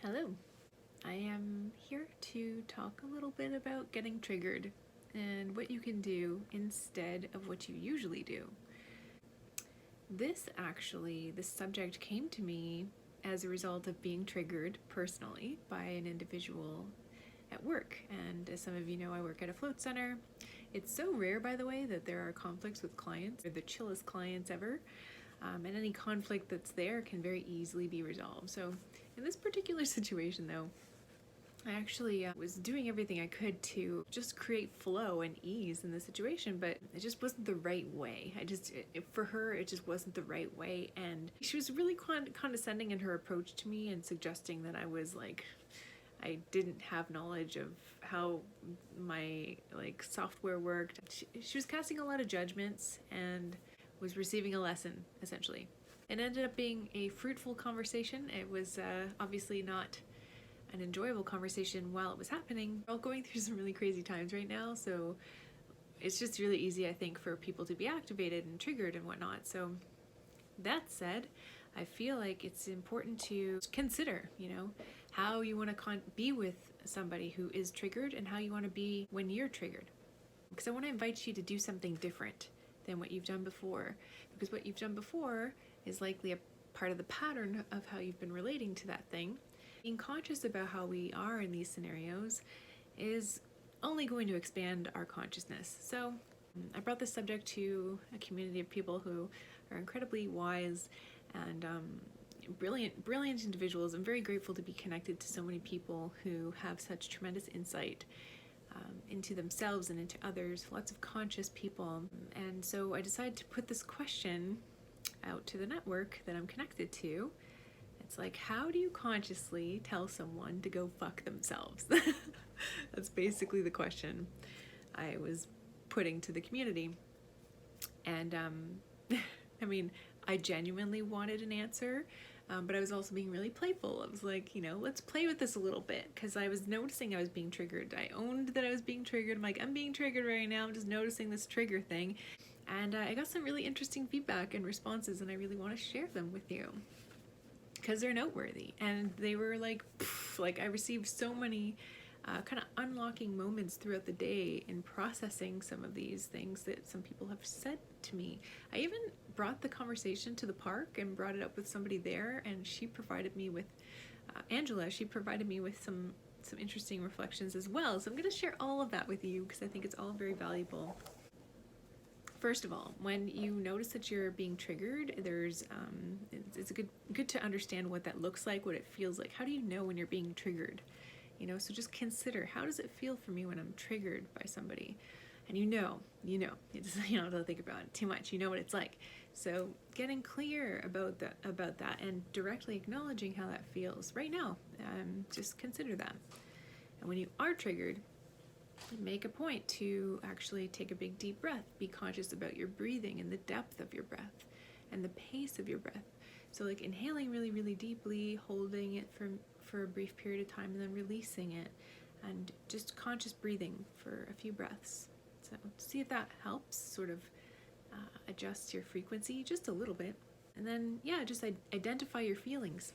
Hello. I am here to talk a little bit about getting triggered and what you can do instead of what you usually do. This subject came to me as a result of being triggered personally by an individual at work. And as some of you know, I work at a float center. It's so rare, by the way, that there are conflicts with clients. They're the chillest clients ever. And any conflict that's there can very easily be resolved. So in this particular situation though, I actually was doing everything I could to just create flow and ease in the situation, but it just wasn't the right way. For her, it just wasn't the right way. And she was really condescending in her approach to me and suggesting that I didn't have knowledge of how my software worked. She was casting a lot of judgments and was receiving a lesson, essentially. It ended up being a fruitful conversation. It was obviously not an enjoyable conversation while it was happening. We're all going through some really crazy times right now, so it's just really easy, I think, for people to be activated and triggered and whatnot. So that said, I feel like it's important to consider, how you want to be with somebody who is triggered and how you want to be when you're triggered. Because I want to invite you to do something different than what you've done before, because what you've done before is likely a part of the pattern of how you've been relating to that thing. Being conscious about how we are in these scenarios is only going to expand our consciousness. So I brought this subject to a community of people who are incredibly wise and brilliant individuals. I'm very grateful to be connected to so many people who have such tremendous insight into themselves and into others, lots of conscious people. And so I decided to put this question out to the network that I'm connected to. It's like, how do you consciously tell someone to go fuck themselves? That's basically the question I was putting to the community. And I genuinely wanted an answer, but I was also being really playful. I was like, let's play with this a little bit, because I was noticing I was being triggered. I owned that I was being triggered. I'm like, I'm being triggered right now. I'm just noticing this trigger thing. And I got some really interesting feedback and responses, and I really want to share them with you because they're noteworthy. And they were I received so many kind of unlocking moments throughout the day in processing some of these things that some people have said to me. I even brought the conversation to the park and brought it up with somebody there, and she provided me with, Angela, she provided me with some interesting reflections as well. So I'm going to share all of that with you because I think it's all very valuable. First of all, when you notice that you're being triggered, it's good to understand what that looks like, what it feels like. How do you know when you're being triggered? So just consider, how does it feel for me when I'm triggered by somebody? And you don't have to think about it too much. You know what it's like. So getting clear about that and directly acknowledging how that feels right now. Just consider that. And when you are triggered, make a point to actually take a big deep breath. Be conscious about your breathing and the depth of your breath and the pace of your breath. So inhaling really, really deeply, holding it for a brief period of time, and then releasing it, and just conscious breathing for a few breaths. So see if that helps sort of adjust your frequency just a little bit. And then, just identify your feelings.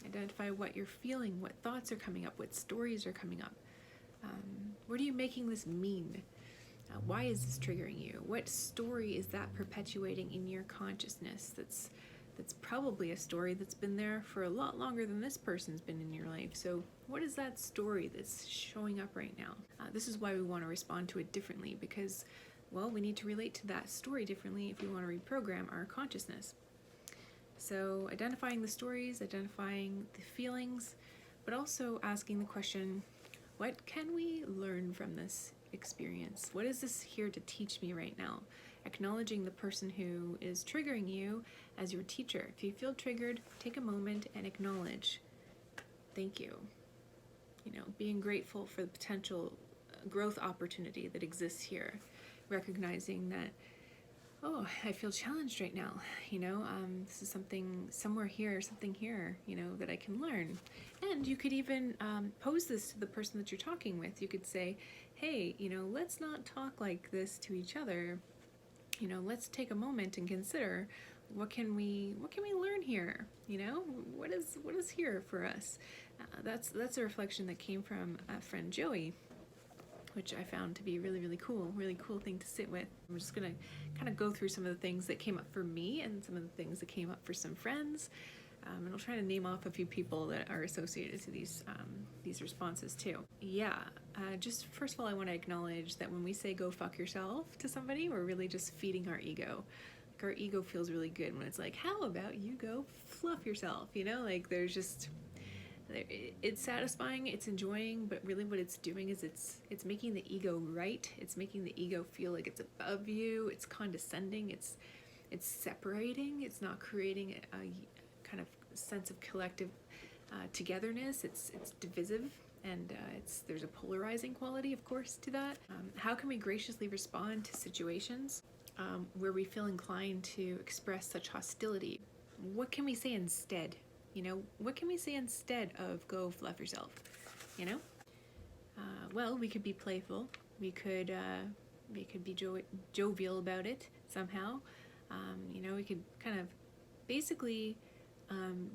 Identify what you're feeling, what thoughts are coming up, what stories are coming up. What are you making this mean? Why is this triggering you? What story is that perpetuating in your consciousness that's probably a story that's been there for a lot longer than this person's been in your life? So what is that story that's showing up right now? This is why we want to respond to it differently, because, we need to relate to that story differently if we want to reprogram our consciousness. So identifying the stories, identifying the feelings, but also asking the question, what can we learn from this experience? What is this here to teach me right now? Acknowledging the person who is triggering you as your teacher. If you feel triggered, take a moment and acknowledge. Thank you. Being grateful for the potential growth opportunity that exists here. Recognizing that, I feel challenged right now. This is something here that I can learn. And you could even pose this to the person that you're talking with. You could say, hey, let's not talk like this to each other. Let's take a moment and consider What can we learn here? You know, what is here for us? That's a reflection that came from a friend Joey, which I found to be really cool thing to sit with. I'm just gonna kind of go through some of the things that came up for me and some of the things that came up for some friends. And I'll try to name off a few people that are associated to these responses too. Yeah, just first of all, I want to acknowledge that when we say "go fuck yourself" to somebody, we're really just feeding our ego. Like, our ego feels really good when it's like, "How about you go fluff yourself?" You know, like there's just, it's satisfying, it's enjoying, but really what it's doing is it's making the ego right. It's making the ego feel like it's above you. It's condescending. It's separating. It's not creating a kind of sense of collective togetherness. It's divisive, and there's a polarizing quality, of course, to that. How can we graciously respond to situations where we feel inclined to express such hostility? What can we say instead? You know, what can we say instead of "go fluff yourself"? You know, well, we could be playful. We could be jovial about it somehow. You know, we could kind of basically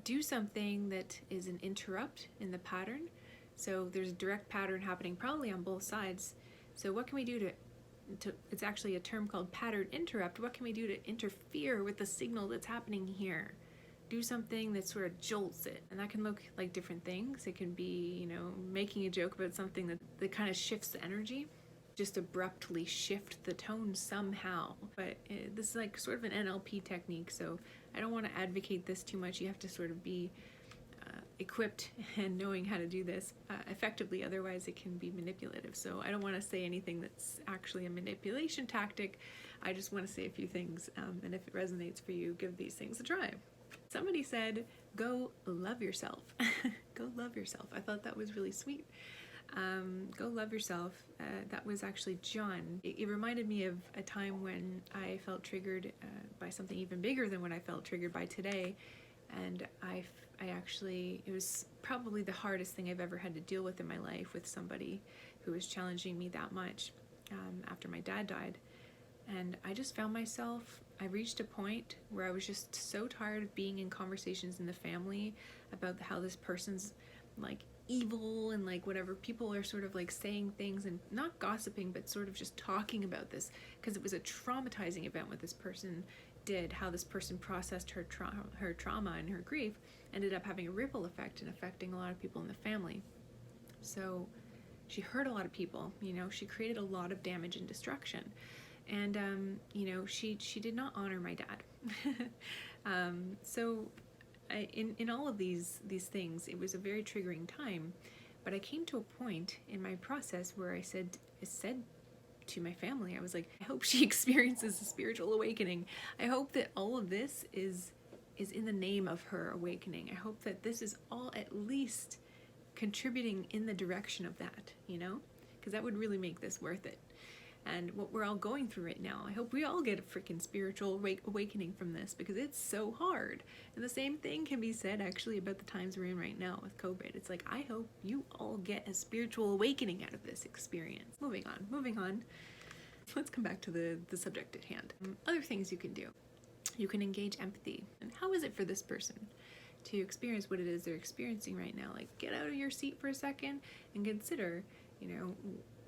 do something that is an interrupt in the pattern. So there's a direct pattern happening probably on both sides. So what can we do to it's actually a term called pattern interrupt. What can we do to interfere with the signal that's happening here? Do something that sort of jolts it. And that can look like different things. It can be, you know, making a joke about something that kind of shifts the energy. Just abruptly shift the tone somehow. But this is like sort of an NLP technique, so I don't want to advocate this too much. You have to sort of be equipped and knowing how to do this effectively, otherwise it can be manipulative. So I don't want to say anything that's actually a manipulation tactic. I just want to say a few things, and if it resonates for you, give these things a try. Somebody said, "Go love yourself." Go love yourself. I thought that was really sweet. Go love yourself. That was actually John. It reminded me of a time when I felt triggered by something even bigger than what I felt triggered by today. And I actually, it was probably the hardest thing I've ever had to deal with in my life, with somebody who was challenging me that much after my dad died. And I just found myself, I reached a point where I was just so tired of being in conversations in the family about how this person's like evil and like whatever. People are sort of like saying things and not gossiping, but sort of just talking about this because it was a traumatizing event what this person did, how this person processed her trauma and her grief ended up having a ripple effect and affecting a lot of people in the family. So she hurt a lot of people, you know, she created a lot of damage and destruction. And, you know, she did not honor my dad. So in all of these things, it was a very triggering time. But I came to a point in my process where I said to my family, I was like, I hope she experiences a spiritual awakening. I hope that all of this is in the name of her awakening. I hope that this is all at least contributing in the direction of that, you know? Because that would really make this worth it. And what we're all going through right now, I hope we all get a freaking spiritual awakening from this, because it's so hard. And the same thing can be said actually about the times we're in right now with COVID. It's like, I hope you all get a spiritual awakening out of this experience. Moving on. Let's come back to the subject at hand. Other things you can do. You can engage empathy. And how is it for this person to experience what it is they're experiencing right now? Like, get out of your seat for a second and consider, you know,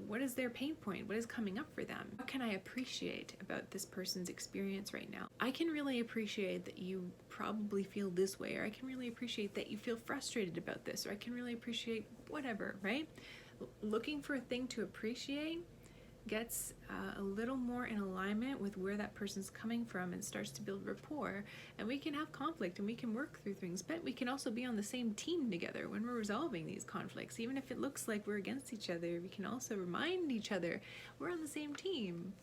what is their pain point? What is coming up for them? What can I appreciate about this person's experience right now? I can really appreciate that you probably feel this way, or I can really appreciate that you feel frustrated about this, or I can really appreciate whatever, right? Looking for a thing to appreciate gets a little more in alignment with where that person's coming from and starts to build rapport, and we can have conflict and we can work through things, but we can also be on the same team together when we're resolving these conflicts. Even if it looks like we're against each other, we can also remind each other we're on the same team.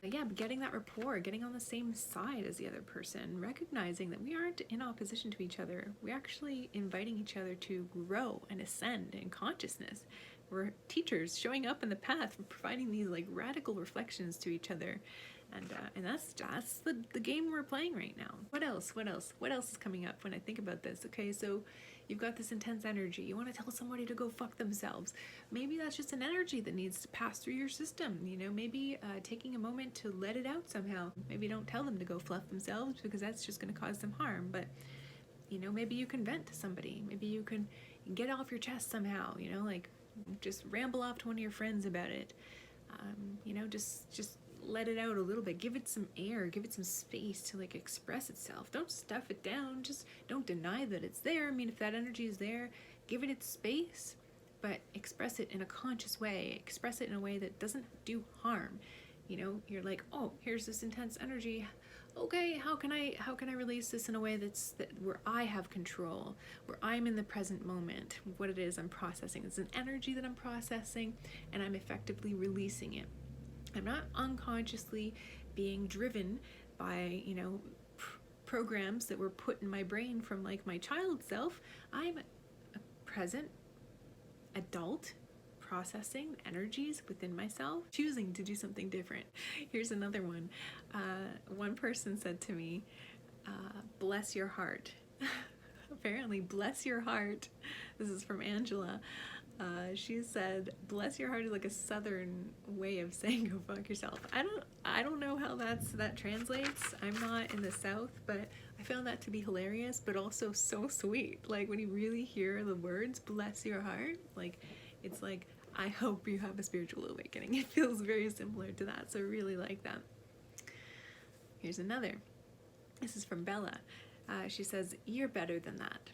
But yeah, getting that rapport, getting on the same side as the other person, recognizing that we aren't in opposition to each other. We're actually inviting each other to grow and ascend in consciousness. We're teachers showing up in the path, providing these like radical reflections to each other, and that's the game we're playing right now. What else is coming up when I think about this? Okay, so You've got this intense energy. You want to tell somebody to go fuck themselves. Maybe that's just an energy that needs to pass through your system. Maybe taking a moment to let it out somehow. Maybe don't tell them to go fluff themselves, because that's just going to cause them harm. But maybe you can vent to somebody. Maybe you can get off your chest somehow. Like just ramble off to one of your friends about it. Just let it out a little bit. Give it some air. Give it some space to like express itself. Don't stuff it down. Just don't deny that it's there. I mean, if that energy is there, give it its space, but express it in a conscious way. Express it in a way that doesn't do harm. You're like, oh, here's this intense energy. Okay, how can I release this in a way where I have control, where I'm in the present moment, what it is I'm processing. It's an energy that I'm processing, and I'm effectively releasing it. I'm not unconsciously being driven by, programs that were put in my brain from like my child self. I'm a present adult processing energies within myself, choosing to do something different. Here's another one. One person said to me, bless your heart. Apparently, bless your heart. This is from Angela. She said, bless your heart is like a southern way of saying go fuck yourself. I don't know how that translates. I'm not in the South, but I found that to be hilarious, but also so sweet. Like when you really hear the words, bless your heart, like it's like, I hope you have a spiritual awakening. It feels very similar to that, so I really like that. Here's another. This is from Bella. She says, you're better than that.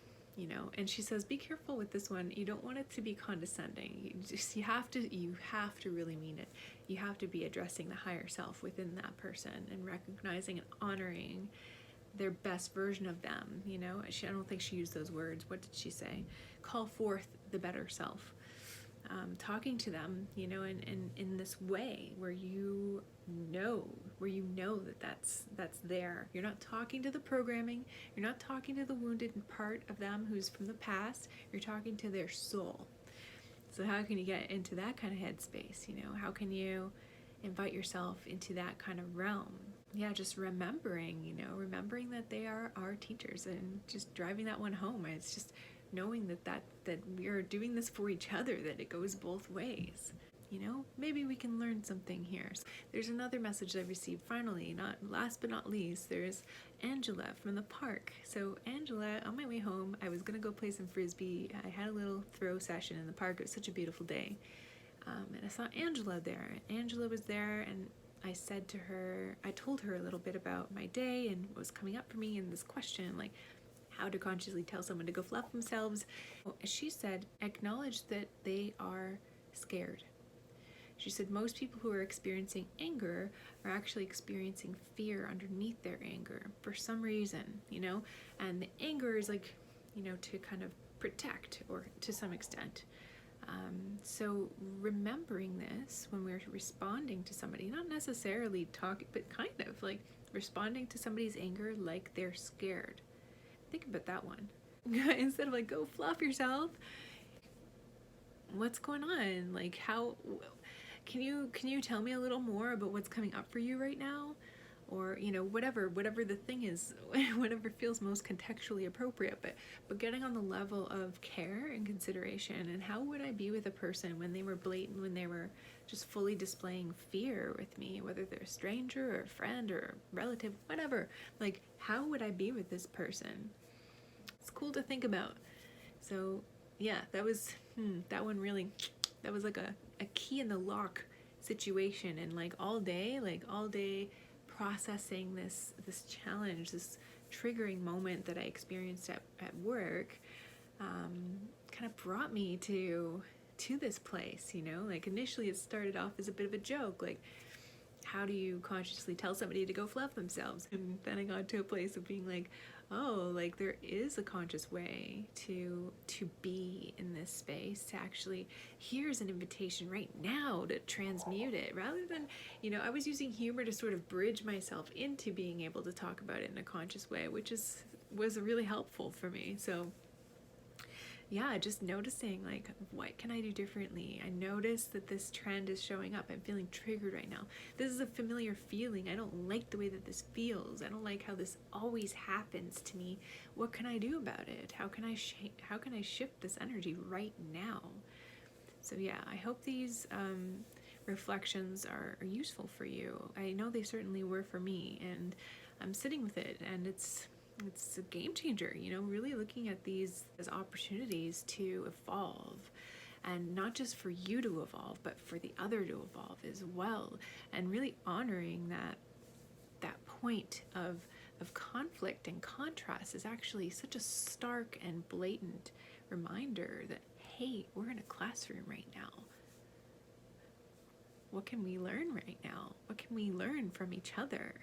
And she says, be careful with this one. You don't want it to be condescending. You have to really mean it. You have to be addressing the higher self within that person and recognizing and honoring their best version of them. I don't think she used those words. What did she say? Call forth the better self. Talking to them, in this way where you know that that's there. You're not talking to the programming. You're not talking to the wounded part of them who's from the past. You're talking to their soul. So how can you get into that kind of headspace? How can you invite yourself into that kind of realm? Yeah, just remembering that they are our teachers, and just driving that one home. It's just knowing that we are doing this for each other, that it goes both ways. Maybe we can learn something here. There's another message I received finally, not last but not least. There's Angela from the park. So Angela, on my way home, I was gonna go play some frisbee. I had a little throw session in the park. It was such a beautiful day. And I saw Angela there. Angela was there, and I told her a little bit about my day and what was coming up for me, and this question, like, how to consciously tell someone to go fluff themselves. She said, acknowledge that they are scared. She said most people who are experiencing anger are actually experiencing fear underneath their anger for some reason, and the anger is like, to kind of protect, or to some extent. So remembering this when we're responding to somebody, not necessarily talking, but kind of like responding to somebody's anger like they're scared. Think about that one. Instead of like, go fluff yourself. What's going on? Like, how can you tell me a little more about what's coming up for you right now? Or whatever the thing is, whatever feels most contextually appropriate, but getting on the level of care and consideration. And how would I be with a person when they were blatant, when they were just fully displaying fear with me, whether they're a stranger or a friend or a relative, whatever. Like, how would I be with this person? It's cool to think about. So yeah, that was that one really, that was like a key in the lock situation. And like all day processing this challenge, this triggering moment that I experienced at work, kind of brought me to this place. Like initially it started off as a bit of a joke, like, how do you consciously tell somebody to go fluff themselves? And then I got to a place of being like, oh, like there is a conscious way to be in this space, to actually, here's an invitation right now to transmute it, rather than, I was using humor to sort of bridge myself into being able to talk about it in a conscious way, which was really helpful for me. So yeah, just noticing like, what can I do differently? I notice that this trend is showing up. I'm feeling triggered right now. This is a familiar feeling. I don't like the way that this feels. I don't like how this always happens to me. What can I do about it? How can I shift this energy right now? So yeah, I hope these reflections are useful for you. I know they certainly were for me, and I'm sitting with it, and it's a game changer, really looking at these as opportunities to evolve, and not just for you to evolve, but for the other to evolve as well, and really honoring that point of conflict and contrast is actually such a stark and blatant reminder that, hey, we're in a classroom right now. What can we learn right now? What can we learn from each other?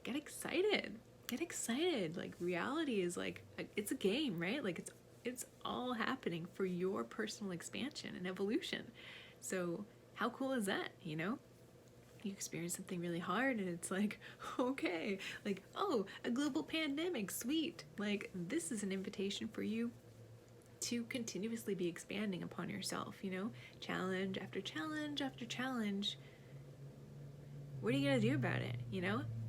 Get excited. Get excited. Like, reality is like, it's a game, right? Like, it's all happening for your personal expansion and evolution. So how cool is that, You experience something really hard and it's like, okay, like, oh, a global pandemic, sweet. Like, this is an invitation for you to continuously be expanding upon yourself, challenge after challenge after challenge. What are you gonna do about it?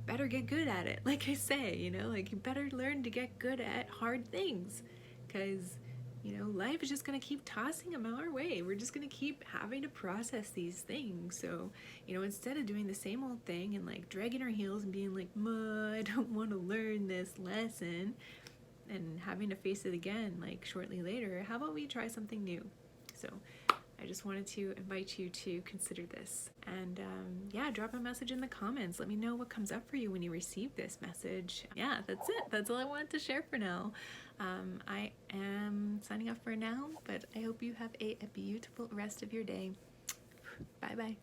Better get good at it. Like I say, like, you better learn to get good at hard things, because life is just gonna keep tossing them our way. We're just gonna keep having to process these things. So instead of doing the same old thing and like dragging our heels and being like, I don't want to learn this lesson, and having to face it again like shortly later, how about we try something new? So I just wanted to invite you to consider this, and yeah, drop a message in the comments. Let me know what comes up for you when you receive this message. Yeah, that's it. That's all I wanted to share for now. I am signing off for now, but I hope you have a beautiful rest of your day. Bye bye.